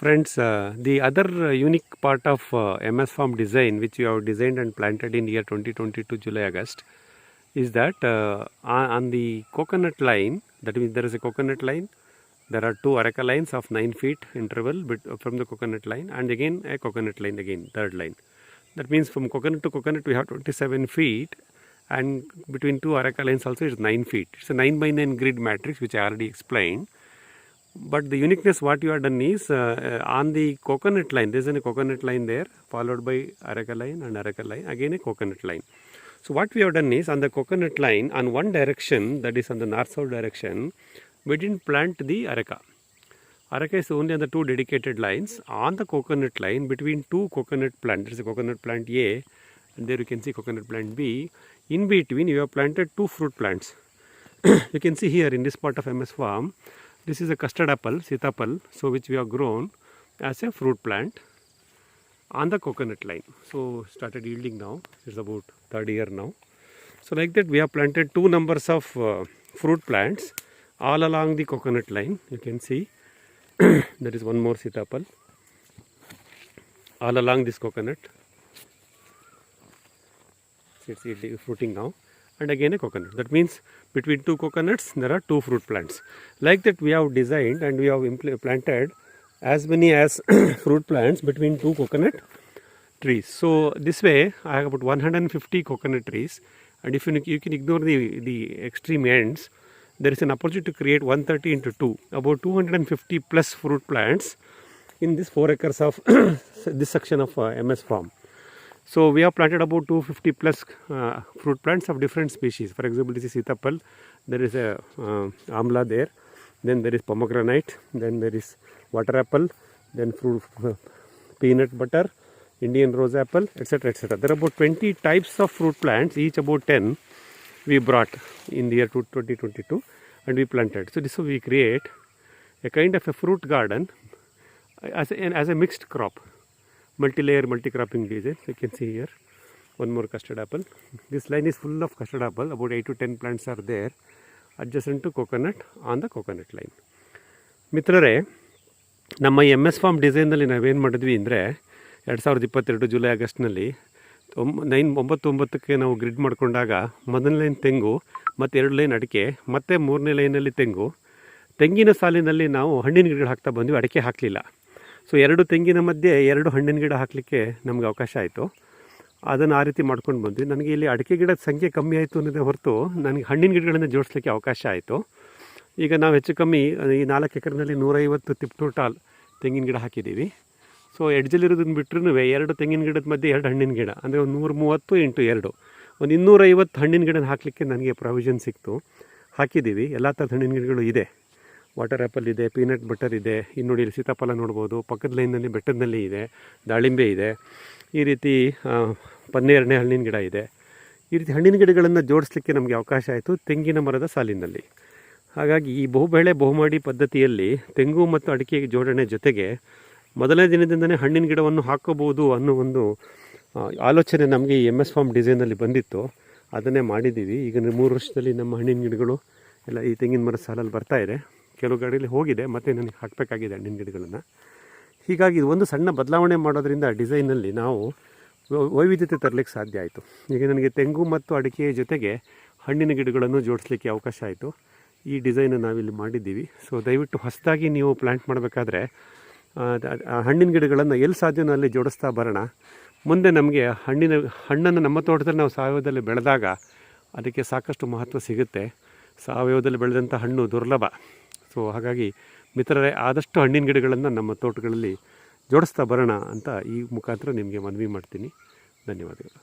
Friends, the other unique part of MS Farm design, which we have designed and planted in year 2022 July August, is that on the coconut line, that means there is a coconut line, there are two areca lines of 9 feet interval from the coconut line, and again a coconut line, again third line. That means from coconut to coconut we have 27 feet, and between two areca lines also is 9 feet. It's a 9 by 9 grid matrix, which I already explained. But the uniqueness what you have done is on the coconut line, there is a coconut line there, followed by areca line and areca line, again a coconut line. So what we have done is on the coconut line, on one direction, that is on the north-south direction, we didn't plant the areca. Areca is only on the two dedicated lines. On the coconut line, between two coconut plants, there is a coconut plant A, and there you can see coconut plant B. In between, you have planted two fruit plants. You can see here in this part of MS Farm, this is a custard apple, sitapal, so which we have grown as a fruit plant on the coconut line. So started yielding now, it's about third year now. So like that we have planted two numbers of fruit plants all along the coconut line. You can see there is one more sitapal all along this coconut. It's fruiting now. And again a coconut. That means between two coconuts there are two fruit plants. Like that we have designed and we have planted as many as fruit plants between two coconut trees. So this way I have about 150 coconut trees, and if you can ignore the extreme ends, there is an opportunity to create 130 into 2, about 250 plus fruit plants in this 4 acres of this section of MS Farm. So we have planted about 250 plus fruit plants of different species. For example, this is sitapal, there is a amla there, then there is pomegranate, then there is water apple, then fruit, peanut butter, Indian rose apple, etc. etc. There are about 20 types of fruit plants, each about 10 we brought in the year 2022 and we planted. So this way we create a kind of a fruit garden as a mixed crop. Multi-layer, multi-cropping design. You can see here one more custard apple. This line is full of custard apple. About 8 to 10 plants are there adjacent to coconut on the coconut line. ಮಿತ್ರರೇ, ನಮ್ಮ ಈ MS Farm ಡಿಸೈನಲ್ಲಿ ನಾವೇನು ಮಾಡಿದ್ವಿ ಅಂದರೆ 2022 July ಆಗಸ್ಟ್ನಲ್ಲಿ 9-9ಕ್ಕೆ ನಾವು grid ಮಾಡಿಕೊಂಡಾಗ ಮೊದಲನೇ ಲೈನ್ ತೆಂಗು ಮತ್ತು 2 ಲೈನ್ ಅಡಿಕೆ ಮತ್ತು 3ನೇ ಲೈನಲ್ಲಿ ತೆಂಗಿನ ಸಾಲಿನಲ್ಲಿ ನಾವು ಹಣ್ಣಿನ ಗಿಡಗಳು ಹಾಕ್ತಾ ಬಂದ್ವಿ, ಅಡಿಕೆ ಹಾಕಲಿಲ್ಲ. ಸೊ 2 ತೆಂಗಿನ ಮಧ್ಯೆ 2 ಹಣ್ಣಿನ ಗಿಡ ಹಾಕಲಿಕ್ಕೆ ನಮಗೆ ಅವಕಾಶ ಆಯಿತು. ಅದನ್ನು ಆ ರೀತಿ ಮಾಡ್ಕೊಂಡು ಬಂದ್ವಿ. ನನಗೆ ಇಲ್ಲಿ ಅಡಿಕೆ ಗಿಡದ ಸಂಖ್ಯೆ ಕಮ್ಮಿ ಆಯಿತು ಅನ್ನೋದೇ ಹೊರತು ನನಗೆ ಹಣ್ಣಿನ ಗಿಡಗಳನ್ನು ಜೋಡಿಸ್ಲಿಕ್ಕೆ ಅವಕಾಶ ಆಯಿತು. ಈಗ ನಾವು ಹೆಚ್ಚು ಕಮ್ಮಿ ಈ 4 ಎಕರೆನಲ್ಲಿ 150 ಟೋಟಲ್ ತೆಂಗಿನ ಗಿಡ ಹಾಕಿದ್ದೀವಿ. ಸೊ ಎಡ್ಜಲ್ಲಿರೋದನ್ನು ಬಿಟ್ಟರು 2 ತೆಂಗಿನ ಗಿಡದ ಮಧ್ಯೆ 2 ಹಣ್ಣಿನ ಗಿಡ, ಅಂದರೆ 130 × 2 ಒಂದು 250 ಹಣ್ಣಿನ ಗಿಡನ ಹಾಕಲಿಕ್ಕೆ ನನಗೆ ಪ್ರಾವಿಷನ್ ಸಿಕ್ತು. ಹಾಕಿದ್ದೀವಿ. ಎಲ್ಲ ಥರದ ಹಣ್ಣಿನ ಗಿಡಗಳು ಇದೆ. ವಾಟರ್ ಆ್ಯಪಲ್ ಇದೆ, ಪೀನಟ್ ಬಟರ್ ಇದೆ, ಇನ್ನು ನೋಡಿ ಇಲ್ಲಿ ಸೀತಾಫಲ ನೋಡ್ಬೋದು, ಪಕ್ಕದ ಲೈನಲ್ಲಿ ಬೆಟ್ಟದಲ್ಲಿ ಇದೆ, ದಾಳಿಂಬೆ ಇದೆ, ಈ ರೀತಿ ಪನ್ನೇರನೇ ಹಣ್ಣಿನ ಗಿಡ ಇದೆ. ಈ ರೀತಿ ಹಣ್ಣಿನ ಗಿಡಗಳನ್ನು ಜೋಡಿಸ್ಲಿಕ್ಕೆ ನಮಗೆ ಅವಕಾಶ ಆಯಿತು ತೆಂಗಿನ ಮರದ ಸಾಲಿನಲ್ಲಿ. ಹಾಗಾಗಿ ಈ ಬಹುಬೆಳೆ ಬಹುಮಾಡಿ ಪದ್ಧತಿಯಲ್ಲಿ ತೆಂಗು ಮತ್ತು ಅಡಿಕೆ ಜೋಡಣೆ ಜೊತೆಗೆ ಮೊದಲನೇ ದಿನದಿಂದನೇ ಹಣ್ಣಿನ ಗಿಡವನ್ನು ಹಾಕೋಬೋದು ಅನ್ನೋ ಒಂದು ಆಲೋಚನೆ ನಮಗೆ ಈ MS Farm ಡಿಸೈನಲ್ಲಿ ಬಂದಿತ್ತು. ಅದನ್ನೇ ಮಾಡಿದ್ದೀವಿ. ಈಗ 3 ವರ್ಷದಲ್ಲಿ ನಮ್ಮ ಹಣ್ಣಿನ ಗಿಡಗಳು ಎಲ್ಲ ಈ ತೆಂಗಿನ ಮರದ ಸಾಲಲ್ಲಿ ಬರ್ತಾಯಿದೆ. ಕೆಲವು ಗಾಡಿಯಲ್ಲಿ ಹೋಗಿದೆ, ಮತ್ತು ನನಗೆ ಹಾಕಬೇಕಾಗಿದೆ ಹಣ್ಣಿನ ಗಿಡಗಳನ್ನು. ಹೀಗಾಗಿ ಒಂದು ಸಣ್ಣ ಬದಲಾವಣೆ ಮಾಡೋದ್ರಿಂದ ಡಿಸೈನಲ್ಲಿ ನಾವು ವೈವಿಧ್ಯತೆ ತರಲಿಕ್ಕೆ ಸಾಧ್ಯ ಆಯಿತು. ಈಗ ನನಗೆ ತೆಂಗು ಮತ್ತು ಅಡಿಕೆ ಜೊತೆಗೆ ಹಣ್ಣಿನ ಗಿಡಗಳನ್ನು ಜೋಡಿಸ್ಲಿಕ್ಕೆ ಅವಕಾಶ ಆಯಿತು. ಈ ಡಿಸೈನ್ ನಾವಿಲ್ಲಿ ಮಾಡಿದ್ದೀವಿ. ಸೊ ದಯವಿಟ್ಟು ಹೊಸದಾಗಿ ನೀವು ಪ್ಲ್ಯಾಂಟ್ ಮಾಡಬೇಕಾದ್ರೆ ಹಣ್ಣಿನ ಗಿಡಗಳನ್ನು ಎಲ್ಲಿ ಸಾಧ್ಯವೋ ಅಲ್ಲಿ ಜೋಡಿಸ್ತಾ ಬರೋಣ. ಮುಂದೆ ನಮಗೆ ಹಣ್ಣನ್ನು ನಮ್ಮ ತೋಟದಲ್ಲಿ ನಾವು ಸಾವಯವದಲ್ಲಿ ಬೆಳೆದಾಗ ಅದಕ್ಕೆ ಸಾಕಷ್ಟು ಮಹತ್ವ ಸಿಗುತ್ತೆ. ಸಾವಯವದಲ್ಲಿ ಬೆಳೆದಂಥ ಹಣ್ಣು ದುರ್ಲಭ. ಸೊ ಹಾಗಾಗಿ ಮಿತ್ರರೇ, ಆದಷ್ಟು ಹಣ್ಣಿನ ಗಿಡಗಳನ್ನು ನಮ್ಮ ತೋಟಗಳಲ್ಲಿ ಜೋಡಿಸ್ತಾ ಬರೋಣ ಅಂತ ಈ ಮುಖಾಂತರ ನಿಮಗೆ ಮನವಿ ಮಾಡ್ತೀನಿ. ಧನ್ಯವಾದಗಳು.